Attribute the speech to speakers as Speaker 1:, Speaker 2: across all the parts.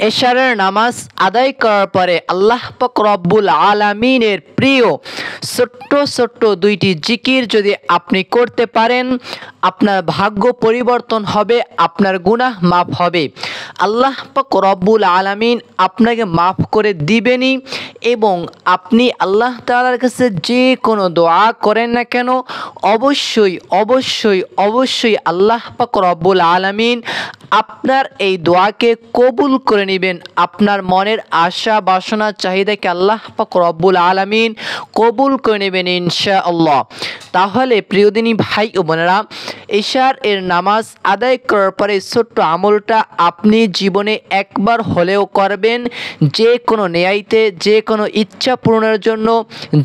Speaker 1: এশারের নামাজ আদায় করার পরে আল্লাহ পাক রব্বুল আলামিনের প্রিয় ছোট্ট ছোট্ট দুইটি জিকির যদি আপনি করতে পারেন, আপনার ভাগ্য পরিবর্তন হবে, আপনার গুনাহ মাফ হবে। আল্লাহ পাক রব্বুল আলামিন আপনাকে মাফ করে দিবেনই। এবং আপনি আল্লাহ তাআলার কাছে যে কোনো দোয়া করেন না কেন, অবশ্যই অবশ্যই অবশ্যই আল্লাহ পাক রব্বুল আলামিন আপনার এই দোয়াকে কবুল করে নেবেন। আপনার মনের আশা বাসনা চাহিদাকে আল্লাহ পাক রব্বুল আলামিন কবুল করে নেবেন ইনশাআল্লাহ। তাহলে প্রিয়দিনী ভাই ও বোনেরা, এশার এর নামাজ আদায় করার পরে ছোট্ট আমলটা আপনি জীবনে একবার হলেও করবেন। যে কোনো নেয়াইতে, যে কোনো ইচ্ছা পূরণের জন্য,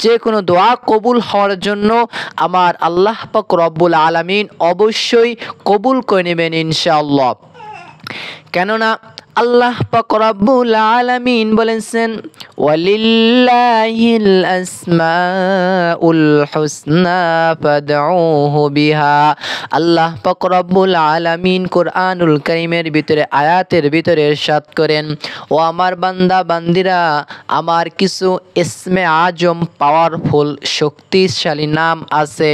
Speaker 1: যে কোনো দোয়া কবুল হওয়ার জন্য আমার আল্লাহ পাক রব্বুল আলামিন অবশ্যই কবুল করে নেবেন ইনশাআল্লাহ। কেননা আল্লাহ পাক রব্বুল আলামিন বলেছেন, ওয়ালিল্লাহিল আসমাউল হুসনা ফাদউহু বিহা। আল্লাহ পাক রব্বুল আলামিন কুরআনুল কারীমের ভিতরে আয়াতের ভিতরে ইরশাদ করেন, ও আমার বান্দা বান্দিরা, আমার কিছু ইসমে আজম পাওয়ারফুল শক্তিশালী নাম আছে।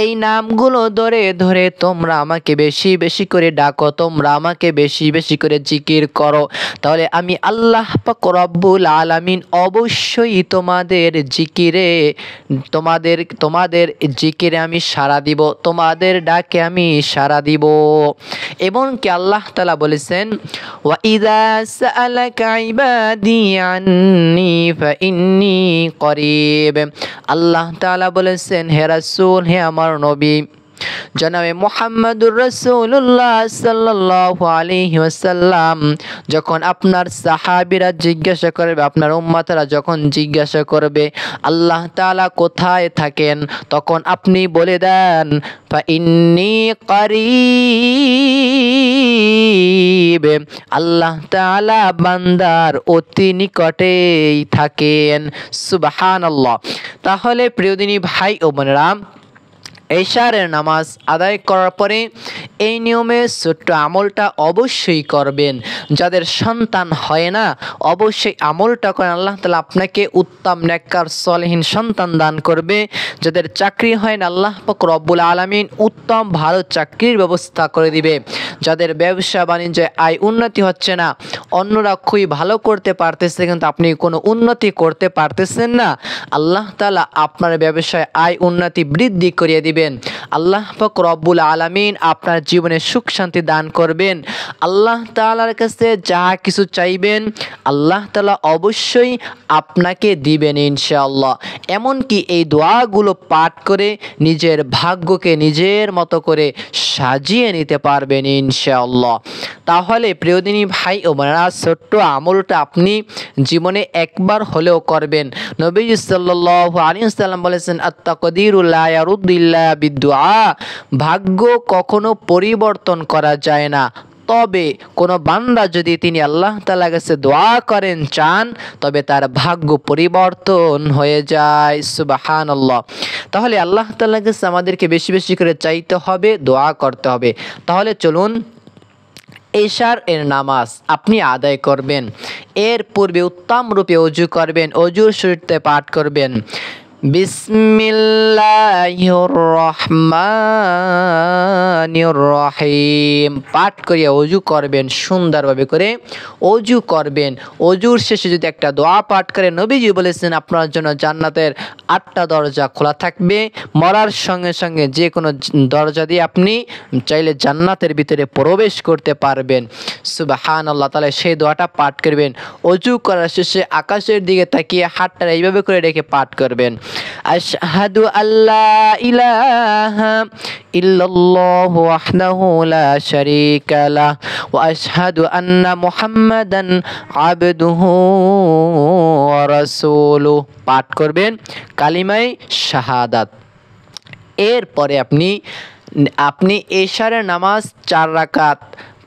Speaker 1: এই নামগুলো ধরে ধরে তোমরা আমাকে বেশি বেশি করে ডাকো, তোমরা আমাকে বেশি বেশি করে জিকির করো, তাহলে আমি আল্লাহ পাক রব্বুল আলামিন অবশ্যই তোমাদের জিকিরে আমি সাড়া দিব, তোমাদের ডাকে আমি সাড়া দিব। এবং কি আল্লাহ তাআলা বলেছেন, ওয়া ইযা সাআলাকা ইবাদি আন্নী ফাইন্নী করিব। আল্লাহ তাআলা বলেছেন, হে রাসূল, হে আমার নবী জনাবে মুহাম্মদুর রাসূলুল্লাহ সাল্লাল্লাহু আলাইহি ওয়াসাল্লাম, যখন আপনার সাহাবীরা জিজ্ঞাসা করবে, আপনার উম্মতরা যখন জিজ্ঞাসা করবে আল্লাহ তাআলা কোথায় থাকেন, তখন আপনি বলে দেন, ফাইন্নী করিব। আল্লাহ তাআলা বান্দার অতি নিকটেই থাকেন। সুবহানাল্লাহ। তাহলে প্রিয়দিনী ভাই ও বোনেরা, এশারের নামাজ আদায় করার পরে এই নিয়মে ছোট্ট আমলটা অবশ্যই করবেন। যাদের সন্তান হয় না, অবশ্যই আমলটা করেন, আল্লাহ তাআলা আপনাকে উত্তম নেককার সলিহিন সন্তান দান করবে। যাদের চাকরি হয় না, আল্লাহ পাক রব্বুল আলামিন উত্তম ভালো চাকরির ব্যবস্থা করে দিবে। যাদের ব্যবসা বাণিজ্যে আয় উন্নতি হচ্ছে না, অন্যরা খুবই ভালো করতে পারতেছে কিন্তু আপনি কোনো উন্নতি করতে পারতেছেন না, আল্লাহ তাআলা আপনার ব্যবসায় আয় উন্নতি বৃদ্ধি করিয়ে দিবেন। আল্লাহ পাক রব্বুল আলামিন আপনার জীবনে সুখ শান্তি দান করবেন। আল্লাহ তাআলার কাছে যা কিছু চাইবেন আল্লাহ তাআলা অবশ্যই আপনাকে দিবেন ইনশাআল্লাহ। এমনকি এই দোয়াগুলো পাঠ করে নিজের ভাগ্যকে নিজের মতো করে সাজিয়ে নিতে পারবেন ইনশাআল্লাহ। তাহলে প্রিয়দিনী ভাই ও বোনেরা, ছোট্ট আমলটা আপনি জীবনে একবার হলেও করবেন। নবীজি সাল্লাল্লাহু আলাইহি ওয়াসাল্লাম বলেছেন, আত-তাকদীরু লা ইয়ারুদ্দু ইল্লা বিদ-দুআ। ভাগ্য কখনো পরিবর্তন করা যায় না, তবে কোনো বান্দা যদি তিনি আল্লাহ তাআলার কাছে দোয়া করেন, চান, তবে তার ভাগ্য পরিবর্তন হয়ে যায়। সুবহানাল্লাহ। তাহলে আল্লাহ তাআলার কাছে আমাদেরকে বেশি বেশি করে চাইতে হবে, দোয়া করতে হবে। তাহলে চলুন এশার এর নামাজ আপনি আদায় করবেন। এর পূর্বে উত্তম রূপে ওযু করবেন, ওযুর শুরুতে পাঠ করবেন, বিসমিল্লাহির রহমানির রহিম। পাঠ করিয়া ওযু করবেন, সুন্দরভাবে করে ওযু করবেন। ওযুর শেষে যদি একটা দোয়া পাঠ করেন, নবীজি বলেছেন আপনার জন্য জান্নাতের 8টা দরজা খোলা থাকবে। মরার সঙ্গে সঙ্গে যে কোনো দরজা দিয়ে আপনি চাইলে জান্নাতের ভিতরে প্রবেশ করতে পারবেন। সুবহানাল্লাহ। তাহলে সেই দোয়াটা পাঠ করবেন। ওযু করার শেষে আকাশের দিকে তাকিয়ে হাতটা এইভাবে করে রেখে পাঠ করবেন, আশহাদু আল্লা ইলাহা ইল্লাল্লাহু ওয়াহদাহু লা শারীকা লাহ ওয়া আশহাদু আন্না মুহাম্মাদান আবদুহু ওয়া রাসূলুহু। পাঠ করবেন কালিমায়ে শাহাদাত। এরপরে আপনি এশারের নামাজ 4 রাকাত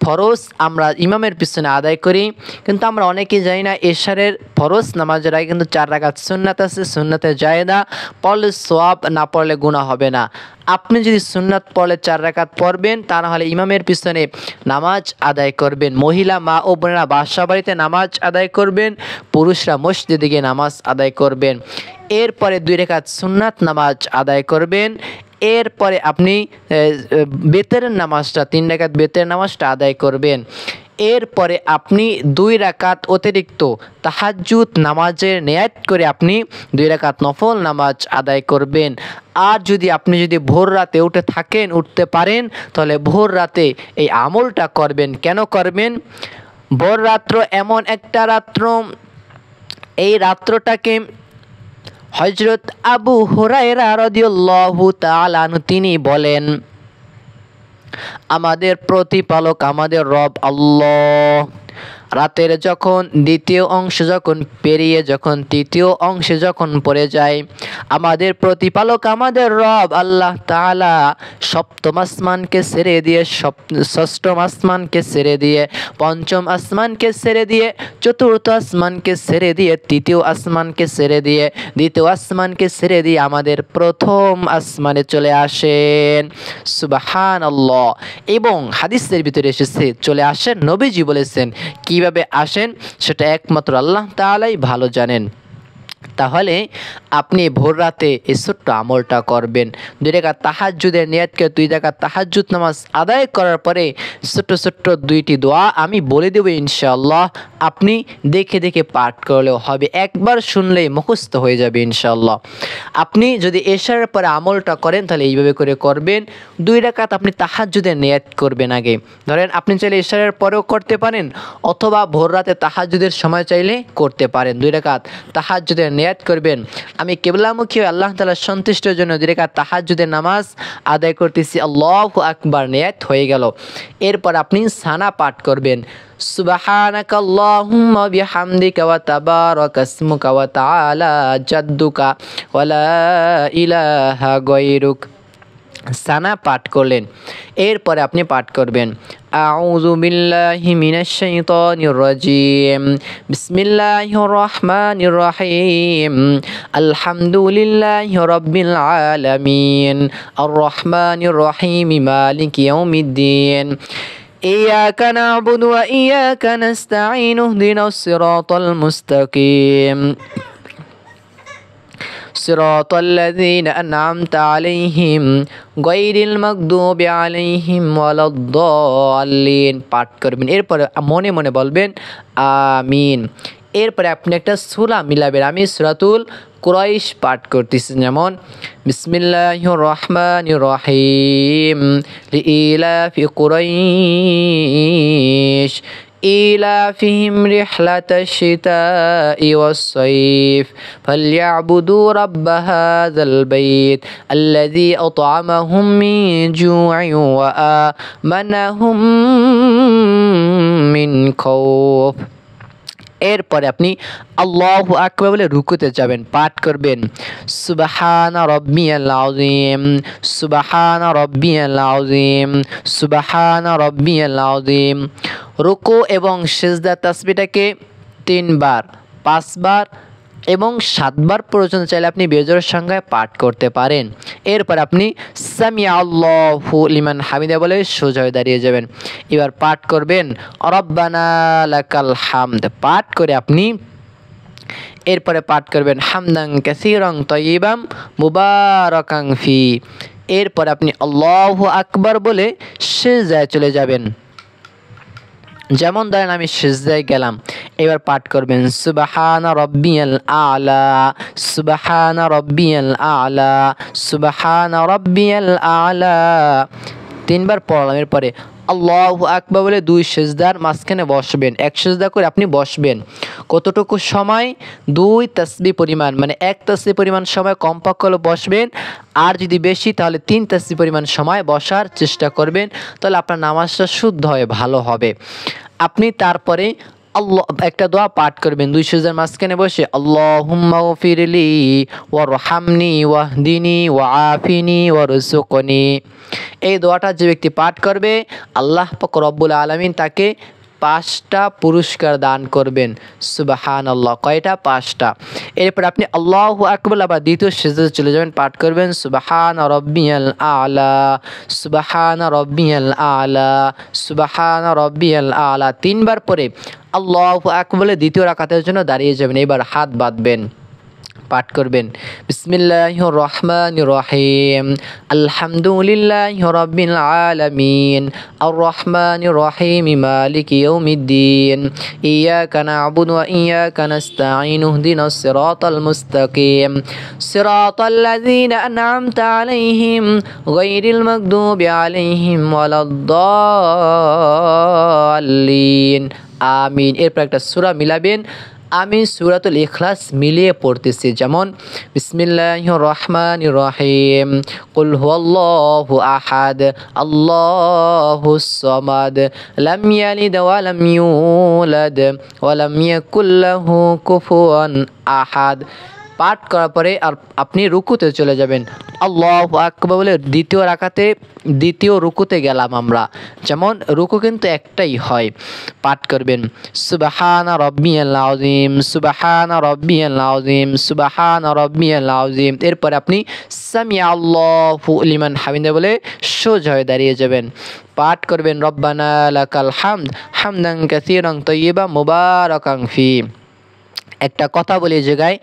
Speaker 1: ফরজ আমরা ইমামের পিছনে আদায় করি, কিন্তু আমরা অনেকেই জানি না এশারের ফরজ নামাজের আগে কিন্তু 4 রাকাত সুন্নাত আছে, সুন্নাতে জায়েদা, পড়লে সওয়াব, না পড়লে গুনাহ হবে না। আপনি যদি সুন্নাত পড়লে 4 রাকাত পড়বেন, তা না হলে ইমামের পিছনে নামাজ আদায় করবেন। মহিলা মা ও বোনেরা বাসা বাড়িতে নামাজ আদায় করবেন, পুরুষরা মসজিদে গিয়ে নামাজ আদায় করবেন। এরপরে 2 রাকাত সুন্নাত নামাজ আদায় করবেন। এরপরে আপনি বেতেরের নামাজটা 3 রাকাত বেতের নামাজটা আদায় করবেন। এরপরে আপনি 2 রাকাত অতিরিক্ত তাহাজ্জুদ নামাজের নিয়ত করে আপনি 2 রাকাত নফল নামাজ আদায় করবেন। আর আপনি যদি ভোর রাতে উঠতে পারেন, তাহলে ভোর রাতে এই আমলটা করবেন। কেন করবেন? ভোর রাত্র এমন একটা রাত্র, এই রাত্রটাকে হযরত আবু হুরায়রা রাদিয়াল্লাহু তাআলা আনহু তিনি বলেন, আমাদের প্রতিপালক আমাদের রব আল্লাহ রাতের যখন দ্বিতীয় অংশ যখন পেরিয়ে যখন তৃতীয় অংশে যখন পড়ে যায়, আমাদের প্রতিপালক আমাদের রব আল্লাহ তাআলা সপ্তম আসমানকে ছেড়ে দিয়ে ষষ্ঠম আসমানকে ছেড়ে দিয়ে পঞ্চম আসমানকে ছেড়ে দিয়ে চতুর্থ আসমানকে ছেড়ে দিয়ে তৃতীয় আসমানকে ছেড়ে দিয়ে দ্বিতীয় আসমানকে ছেড়ে দিয়ে আমাদের প্রথম আসমানে চলে আসেন। সুবহানাল্লাহ। এবং হাদিসের ভিতরে এসেছে চলে আসেন, নবীজি বলেছেন কিভাবে আসেন সেটা একমাত্র আল্লাহ তাআলাই ভালো জানেন। তাহলে আপনি ভোর রাতে এই ছোট্ট আমলটা করবেন। 2 রাকাত তাহাজ্জুদের নিয়তকে 2 রাকাত তাহাজ্জুদ নামাজ আদায় করার পরে ছোট্ট ছোট্ট 2টি দোয়া আমি বলে দেব ইনশাআল্লাহ, আপনি দেখে দেখে পাঠ করলেও হবে, একবার শুনলেই মুখস্থ হয়ে যাবে ইনশাআল্লাহ। আপনি যদি এশারের পরে আমলটা করেন তাহলে এইভাবে করে করবেন। 2 রাকাত আপনি তাহাজ্জুদের নিয়ত করবেন আগে। ধরেন আপনি চাইলে এশারের পরেও করতে পারেন, অথবা ভোর রাতে তাহাজ্জুদের সময় চাইলে করতে পারেন। 2 রাকাত তাহাজ্জুদের নিয়ত করবেন, আমি কিবলামুখী হয়ে আল্লাহ তাআলার সন্তুষ্টির জন্য 2 রাকাত তাহাজ্জুদের নামাজ আদায় করতেছি, আল্লাহু আকবার নিয়ত হয়ে গেল। এরপর আপনি সানা পাঠ করবেন, সুবহানাকাল্লাহুম্মা বিহামদিকা ওয়া তাবারাকা ইসমুকা ওয়া তাআলা জাদ্দুকা ওয়া লা ইলাহা গায়রুক। সানা পাঠ করলেন। এরপরে আপনি পাঠ করবেন আউযু বিল্লাহি মিনাশ শাইতানির রাজিম, বিসমিল্লাহির রহমানির রহিম, আলহামদুলিল্লাহি রাব্বিল আলামিন, আর রহমানির রহিম, মালিকি ইয়াউমিদ্দিন, ইয়্যাকা না'বুদু ওয়া ইয়্যাকা নাস্তাঈন, ইহদিনাস সিরাতাল মুস্তাকিম, সিরাতাল লাযীনা আন'আমতা আলাইহিম গায়রিল মাগদুবি আলাইহিম ওয়ালাদ-দাল্লিন পাঠ করবেন। এরপরে মনে মনে বলবেন আমিন। এরপরে আপনি একটা সূরা মিলাবেন। আমি সূরাতুল কুরাইশ পাঠ করতেছি, যেমন বিসমিল্লাহির রহমানির রহিম, লিইলাফি কুরাইশ إيلافهم رحلة الشتاء والصيف فليعبدوا رب هذا البيت الذي أطعمهم من جوع وآمنهم من خوف। এরপরে আপনি আল্লাহু আকবার বলে রুকুতে যাবেন, পাঠ করবেন সুবহানা রাব্বিয়াল আযীম, সুবহানা রাব্বিয়াল আযীম, সুবহানা রাব্বিয়াল আযীম। রুকু এবং সিজদা তাসবিহটাকে 3 বার, 5 বার এবং 7 বার পর্যন্ত চাইলে আপনি বেজোড় সংখ্যায় পাঠ করতে পারেন। এরপর আপনি সামি আল্লাহু লিমান হামিদা বলে সোজা হয়ে দাঁড়িয়ে যাবেন। এবার পাঠ করবেন রব্বানা লাকাল হামদ, পাঠ করে আপনি এরপরে পাঠ করবেন হামদান কাসীরান তাইয়িবান মুবারাকান ফি। এরপর আপনি আল্লাহু আকবার বলে সিজদায় চলে যাবেন। যেমন ধরেন আমি সিজদায় গেলাম, এবার পাঠ করবেন সুবহানা রাব্বিয়াল আ'লা, সুবহানা রাব্বিয়াল আ'লা, সুবহানা রাব্বিয়াল আ'লা। 3 বার পড়লাম। এরপরে আল্লাহু আকবার বলে 2 সিজদার মাঝখানে বসবেন, 1 সিজদা করে আপনি বসবেন। কতটুকু সময়? 2 তাসবিহ পরিমাণ, মানে 1 তাসবিহ পরিমাণ সময় কমপক্ষে হলে বসবেন। আর যদি বেশি তাহলে 3 তাসবিহ পরিমাণ সময় বসার চেষ্টা করবেন, তাহলে আপনার নামাজটা শুদ্ধ হয়, ভালো হবে। আপনি তারপরে আল্লাহ একটা দোয়া পাঠ করবেন 2 সিজদার মাঝখানে বসে, আল্লাহুম্মা গফিরলি ওয়ারহামনি ওয়াহদিনি ওয়াআফিনি ওয়ারযুকনি। এই দোয়াটা যে ব্যক্তি পাঠ করবে আল্লাহ পাক রব্বুল আলামিন তাকে 5টা পুরস্কার দান করবেন। সুবহানাল্লাহ। কয়টা? 5টা। এরপর আপনি আল্লাহু আকবার আবার দ্বিতীয় সিজদাতে চলে যাবেন, পাঠ করবেন সুবহানা রাব্বিয়াল আ'লা, সুবহানা রাব্বিয়াল আ'লা, সুবহানা রাব্বিয়াল আ'লা 3 বার পরে আল্লাহু আকবার বলে দ্বিতীয় রাকাতের জন্য দাঁড়িয়ে যাবেন। এবার হাত বাঁধবেন, পাঠ করবেন বিসমিল্লাহির রহমানির রহিম, আলহামদুলিল্লাহি রাব্বিল আলামিন, আর রহমানির রহিম, মালিকি ইয়াউমিদ্দিন, ইয়াকা না'বুদু ওয়া ইয়াকা নাস্তাঈন, ইহদিনাস সিরাতাল মুস্তাকিম, সিরাতাল লাযীনা আন'আমতা আলাইহিম গায়রিল মাগদুবি আলাইহিম ওয়ালাদ-দাল্লিন। আমিন। এরপর একটা সূরা মিলাবেন। আমি সূরাতুল ইখলাস মিলিয়ে পড়তেছি, যেমন বিসমিল্লাহির রহমানির রহিম, কুল হুয়াল্লাহু আহাদ, আল্লাহুস সামাদ, লাম ইয়ালিদ ওয়া লাম ইউলাদ ওয়া লাম ইয়াকুল লাহু কুফুয়ান আহাদ। পাঠ করার পরে আর আপনি রুকুতে চলে যাবেন। আল্লাহু আকবার বলে দ্বিতীয় রাকাতে দ্বিতীয় রুকুতে গেলাম আমরা, যেমন রুকু কিন্তু একটাই হয়। পাঠ করবেন সুবহানা রাব্বিয়াল আযীম, সুবহানা রাব্বিয়াল আযীম, সুবহানা রাব্বিয়াল আযীম। এরপর আপনি সামিআ আল্লাহু লিমান হামিদা বলে সোজা হয়ে দাঁড়িয়ে যাবেন। পাঠ করবেন রব্বানা লাকাল হামদ হামদান কাসীরান তাইয়্যিবান মুবারাকান ফি। একটা কথা বলি এই জায়গায়,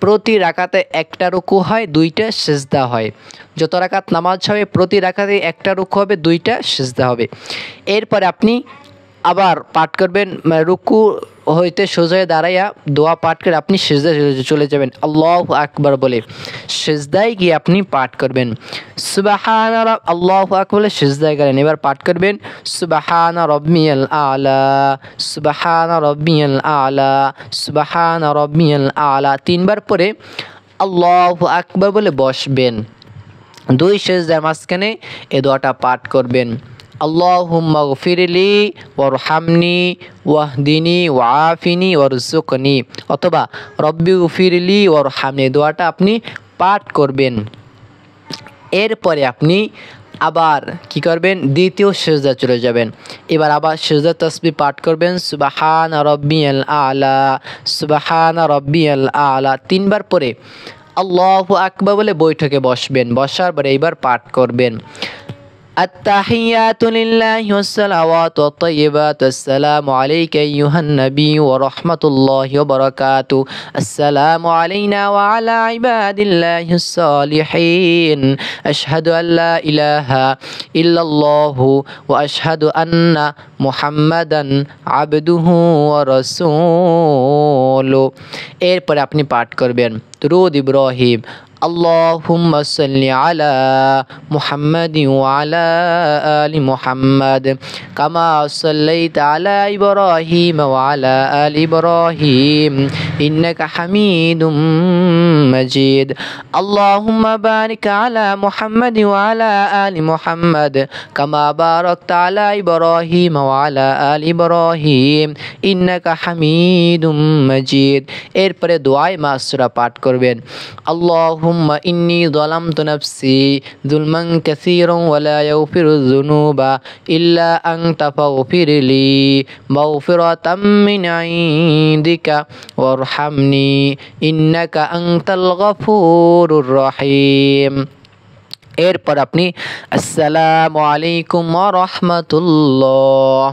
Speaker 1: প্রতি রাকাতে একটা রুকু হয়, 2টা সিজদা হয়। যত রাকাত নামাজ হবে প্রতি রাকাতে একটা রুকু হবে, 2টা সিজদা হবে। এরপরে আপনি আবার পাঠ করবেন, রুকু হইতে সোজা হয়ে দাঁড়াইয়া দোয়া পাঠ করে আপনি সিজদায় চলে যাবেন আল্লাহু আকবার বলে। সিজদায় গিয়ে আপনি পাঠ করবেন সুবহানা আল্লাহু আকবার বলে সিজদায় গেলেন। এবার পাঠ করবেন সুবহানা রাব্বিয়াল আ'লা, সুবহানা রাব্বিয়াল আ'লা, সুবহানা রাব্বিয়াল আ'লা 3 বার পরে আল্লাহু আকবার বলে বসবেন। 2 সিজদার মাঝখানে এই দোয়াটা পাঠ করবেন, আল্লাহুম্মা গফিরলি ওয়ারহামনি ওয়াহদিনি ওয়াআফিনি ওয়ারযুকনি, অথবা রব্বি গফিরলি ওয়ারহামনি দোয়াটা আপনি পাঠ করবেন। এরপরে আপনি আবার কি করবেন? দ্বিতীয় সিজদা চলে যাবেন। এবার আবার সিজদা তাসবিহ পাঠ করবেন সুবহানা রাব্বিয়াল আ'লা, সুবহানা রাব্বিয়াল আ'লা 3 বার পরে আল্লাহু আকবার বলে বৈঠকে বসবেন। বসার পরে এবার পাঠ করবেন التحيات لله والصلوات والطيبات، السلام عليك أيها النبي ورحمة الله وبركاته، السلام علينا وعلى عباد الله الصالحين، أشهد أن لا إله إلا الله وأشهد أن محمدا عبده ورسوله। এরপরে আপনি পাঠ করবেন দুরূদ ইব্রাহিম, আল্লাহুম্মা সাল্লি আলা মুহাম্মাদিন ওয়া আলা আলি মুহাম্মাদ কামা সাল্লাইতা আলা ইব্রাহিম ওয়া আলা আলি ইব্রাহিম ইন্নাকা হামিদুম মাজিদ। আল্লাহুম্মা বারিক আলা মুহাম্মাদিন ওয়া আলা আলি মুহাম্মাদ কামা বারাকতা আলা ইব্রাহিম ওয়া আলা আলি ইব্রাহিম ইন্নাকা হামিদুম মাজিদ। এরপরে দোয়ায়ে মাসুরা পাঠ করবেন, আল্লাহুম্মা ইন্নী যালামতু নাফসি যুলমান কাসীরান ওয়া লা ইয়াগফিরুয যুনুবা ইল্লা আনতা ফাগফিরলি মাগফিরাতাম মিন ইনদিকা ওয়ারহামনি ইন্নাকা আনতাল গফুরুর রহিম। এরপর আপনি আসসালামু আলাইকুম ওয়া রাহমাতুল্লাহ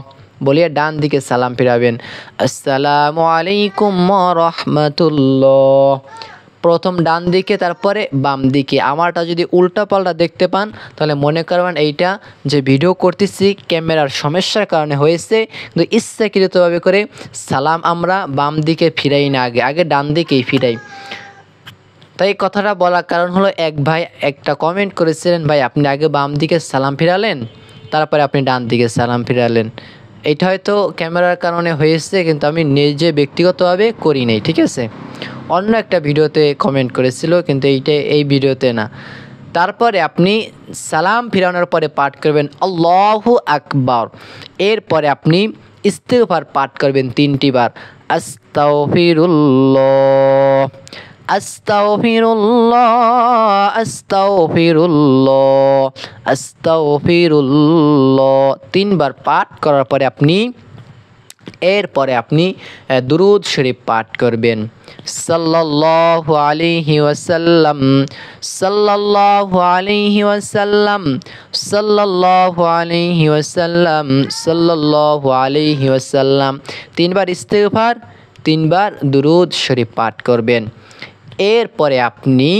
Speaker 1: বলিয়ে ডান দিকে সালাম ফিরাবেন, আসসালামু আলাইকুম ওয়া রাহমাতুল্লাহ। প্রথম ডান দিকে তারপরে বাম দিকে। আমারটা যদি উল্টা পাল্টা দেখতে পান তাহলে মনে করবেন এইটা যে ভিডিও করতেছি ক্যামেরার সমস্যার কারণে হয়েছে, কিন্তু ইচ্ছাকৃতভাবে করে সালাম আমরা বাম দিকে ফিরাই না, আগে ডান দিকেই ফিরাই। তাই কথাটা বলার কারণ হলো, এক ভাই একটা কমেন্ট করেছিলেন, ভাই আপনি আগে বাম দিকে সালাম ফিরালেন তারপরে আপনি ডান দিকে সালাম ফিরালেন। এটা হয়তো ক্যামেরার কারণে হয়েছে, কিন্তু আমি নিজে ব্যক্তিগতভাবে করি নাই, ঠিক আছে। অন্য একটা ভিডিওতে কমেন্ট করেছিল, কিন্তু এই ভিডিওতে না। তারপরে আপনি সালাম ফিরানোর পরে পাঠ করবেন আল্লাহু আকবার। এরপরে আপনি ইস্তিগফার পাঠ করবেন 3টি বার। আস্তাগফিরুল্লাহ, আস্তাগফিরুল্লাহ, আস্তাগফিরুল্লাহ, আস্তাগফিরুল্লাহ 3 বার পাঠ করার পরে এরপরে আপনি দুরূদ শরীফ পাঠ করবেন। সাল্লাল্লাহু আলাইহি ওয়াসাল্লাম, সাল্লাল্লাহু আলাইহি ওয়াসাল্লাম, সাল্লাল্লাহু আলাইহি ওয়াসাল্লাম, সাল্লাল্লাহু আলাইহি ওয়াসাল্লাম 3 বার ইস্তিগফার, 3 বার দুরূদ শরীফ পাঠ করবেন। এরপরে আপনি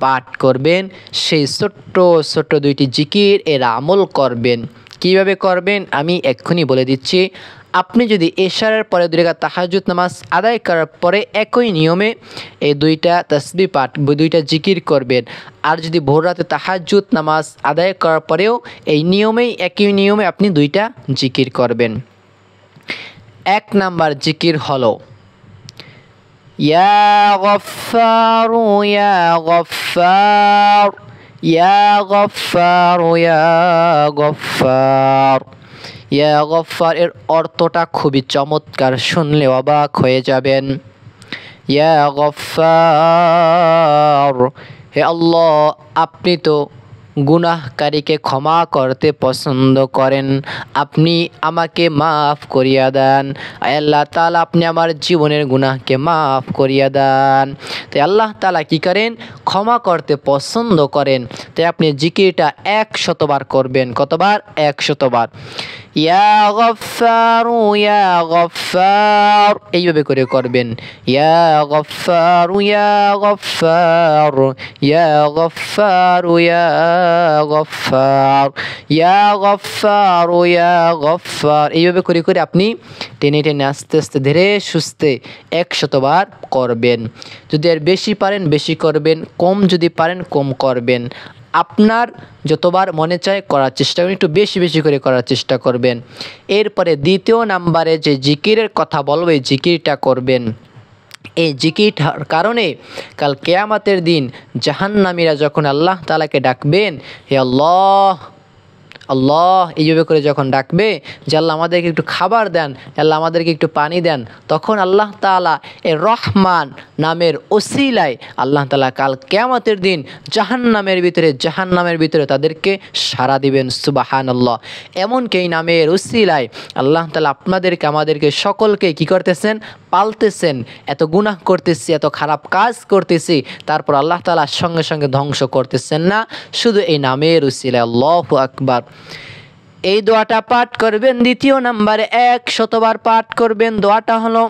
Speaker 1: পাঠ করবেন সেই ছোট্ট ছোট্ট 2টি জিকির, এর আমল করবেন। কিভাবে করবেন আমি এক্ষুনি বলে দিচ্ছি। আপনি যদি এশারের পরে 2 রাকাত তাহাজ্জুদ নামাজ আদায় করার পরে একই নিয়মে এই 2টা তাসবিহ পাঠ, 2টা জিকির করবেন। আর যদি ভোর রাতে তাহাজ্জুদ নামাজ আদায় করার পরেও এই নিয়মেই, একই নিয়মে আপনি 2টা জিকির করবেন। 1 নাম্বার জিকির হলো ইয়া গফফারু ইয়া গফফার, ইয়া গফফারু ইয়া গফফার। ইয়া গফফার এর অর্থটা খুবই চমৎকার, শুনলে অবাক হয়ে যাবেন। ইয়া গফফার, হে আল্লাহ আপনি তো গুনাহকারীকে ক্ষমা করতে পছন্দ করেন, আপনি আমাকে মাফ করিয়া দেন। আল্লাহ তাআলা আপনি আমার জীবনের গুনাহকে মাফ করিয়া দেন। তাই আল্লাহ তাআলা কি করেন? ক্ষমা করতে পছন্দ করেন। তাই আপনি জিকিরটা 100 বার করবেন। কতবার? 100 বার। ইয়া গফফারু ইয়া গফফার, এইভাবে করে করবেন। ইয়া গফফারু ইয়া গফফার, ইয়া গফফারু ইয়া গফফার, ইয়া গফফারু ইয়া গফফার, এইভাবে করে করে আপনি টেনে টেনে আস্তে আস্তে ধীরে সুস্থে 100 বার করবেন। যদি এর বেশি পারেন বেশি করবেন, কম যদি পারেন কম করবেন। আপনার যতবার মনে চায় করার চেষ্টা করবেন, একটু বেশি বেশি করে করার চেষ্টা করবেন। এরপরে 2য় নাম্বারে যে জিকিরের কথা বলবো, এই জিকিরটা করবেন। এই জিকিরটার কারণে কাল কিয়ামতের দিন জাহান্নামীরা যখন আল্লাহ তাআলাকে ডাকবেন, হে আল্লাহ আল্লাহ এইভাবে করে যখন ডাকবে যে আল্লাহ আমাদেরকে একটু খাবার দেন, আল্লাহ আমাদেরকে একটু পানি দেন, তখন আল্লাহ তাআলা এই রহমান নামের ওসিলায় আল্লাহ তাআলা কাল কিয়ামতের দিন জাহান্নামের ভিতরে তাদেরকে সাড়া দিবেন। সুবহানাল্লাহ। এমনকি এই নামের ওসিলায় আল্লাহ তাআলা আপনাদেরকে আমাদেরকে সকলকে কি করতেছেন? পালতেছেন। এত গুনাহ করতেছি, এত খারাপ কাজ করতেছি, তারপর আল্লাহ তাআলা সঙ্গে সঙ্গে ধ্বংস করতেছেন না, শুধু এই নামের ওসিলায়। আল্লাহু আকবার। এই দোয়াটা পাঠ করবেন। 2য় নাম্বারে 100 বার পাঠ করবেন। দোয়াটা হলো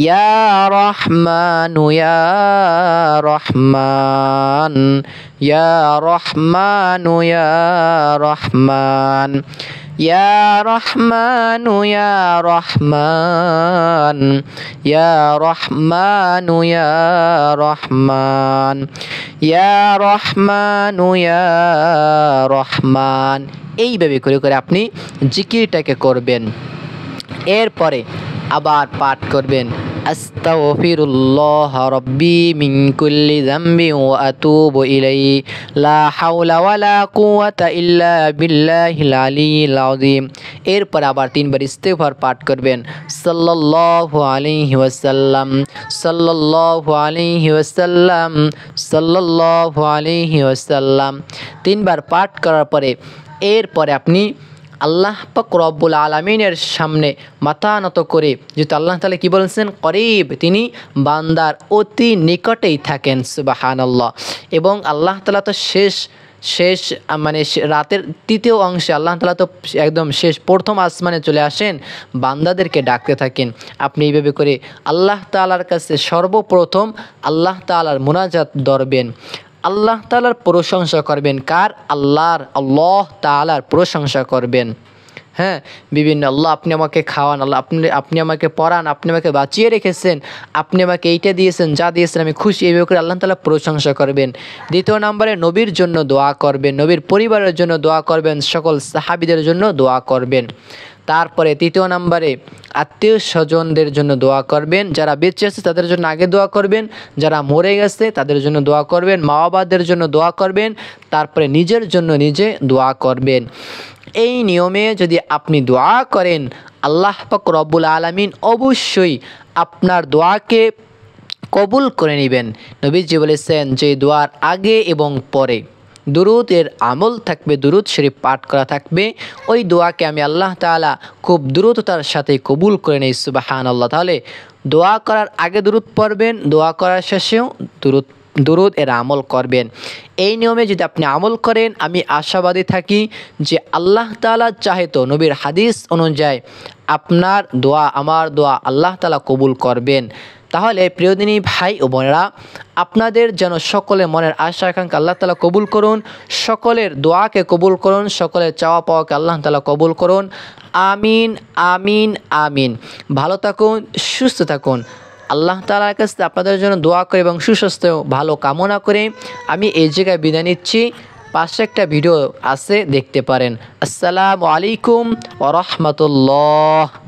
Speaker 1: ইয়া রহমানু ইয়া রহমান, ইয়া রহমানু ইয়া রহমান, ইয়া রহমানু ইয়া রহমান, ইয়া রহমানু ইয়া রহমান, ইয়া রহমানু ইয়া রহমান। এইভাবে করে করে আপনি জিকিরটাকে করবেন। এরপরে আবার পাঠ করবেন আস্তাগফিরুল্লাহ রাব্বি মিন কুল্লি যামবি ওয়া আতুবু ইলাইহি লা হাওলা ওয়ালা কুওয়াতা ইল্লা বিল্লাহিল আলিয়্যিল আযীম। এরপর আবার 3 বার ইস্তিগফার পাঠ করবেন। সাল্লাল্লাহু আলাইহি ওয়াসাল্লাম, সাল্লাল্লাহু আলাইহি ওয়াসাল্লাম, সাল্লাল্লাহু আলাইহি ওয়াসাল্লাম 3 বার পাঠ করার পরে এরপরে আপনি আল্লাহ পাক রব্বুল আলামিনের সামনে মাথা নত করে, যেহেতু আল্লাহ তাআলা কি বলেছেন? করিব, তিনি বান্দার অতি নিকটেই থাকেন। সুবহানাল্লাহ। এবং আল্লাহ তাআলা তো শেষ মানে রাতের 3য় অংশে আল্লাহ তাআলা তো একদম শেষ প্রথম আসমানে চলে আসেন, বান্দাদেরকে ডাকতে থাকেন। আপনি এইভাবে করে আল্লাহ তাআলার কাছে সর্বপ্রথম আল্লাহ তাআলার মুনাজাত ধরবেন, আল্লাহ তাআলার প্রশংসা করবেন। কার? আল্লাহ তাআলার প্রশংসা করবেন। হ্যাঁ, বিভিন্ন আল্লাহ আপনি আমাকে খাওয়ান, আল্লাহ আপনি আমাকে পড়ান, আপনি আমাকে বাঁচিয়ে রেখেছেন, আপনি আমাকে এইটা দিয়েছেন, যা দিয়েছেন আমি খুশি, এইভাবে করে আল্লাহ তাআলা প্রশংসা করবেন। 2য় নম্বরে নবীর জন্য দোয়া করবেন, নবীর পরিবারের জন্য দোয়া করবেন, সকল সাহাবীদের জন্য দোয়া করবেন। তারপরে 3য় নম্বরে আত্মীয় স্বজনদের জন্য দোয়া করবেন। যারা বেঁচে আছে তাদের জন্য আগে দোয়া করবেন, যারা মরে গেছে তাদের জন্য দোয়া করবেন, মা বাবাদের জন্য দোয়া করবেন, তারপরে নিজের জন্য নিজে দোয়া করবেন। এই নিয়মে যদি আপনি দোয়া করেন, আল্লাহ পাক রব্বুল আলামিন অবশ্যই আপনার দোয়াকে কবুল করে নেবেন। নবীজি বলেছেন যে দোয়ার আগে এবং পরে দুরুদের আমল থাকবে, দুরুদ শরীফ পাঠ করা থাকবে, ওই দোয়াকে আমি আল্লাহ তাআলা খুব দ্রুততার সাথে কবুল করে নেই। সুবহানাল্লাহ। তাহলে দোয়া করার আগে দুরুদ পড়বেন, দোয়া করার শেষেও দুরুদ এর আমল করবেন। এই নিয়মে যদি আপনি আমল করেন, আমি আশাবাদী থাকি যে আল্লাহ তাআলা চাহে তো নবীর হাদিস অনুযায়ী আপনার দোয়া, আমার দোয়া আল্লাহ তাআলা কবুল করবেন। তাহলে প্রিয়দিনী ভাই ও বোনেরা, আপনাদের যেন সকলের মনের আশা আকাঙ্ক্ষা আল্লাহ তাআলা কবুল করুন, সকলের দোয়াকে কবুল করুন, সকলের চাওয়া পাওয়াকে আল্লাহ তাআলা কবুল করুন। আমিন আমিন আমিন। ভালো থাকুন, সুস্থ থাকুন। আল্লাহ তাআলার কাছে আপনাদের জন্য দোয়া করে এবং সুস্বাস্থ্য ভালো কামনা করে আমি এই জায়গায় বিদায় নিচ্ছি। পাশে একটা ভিডিও আছে, দেখতে পারেন। আসসালামু আলাইকুম ওয়া রাহমাতুল্লাহ।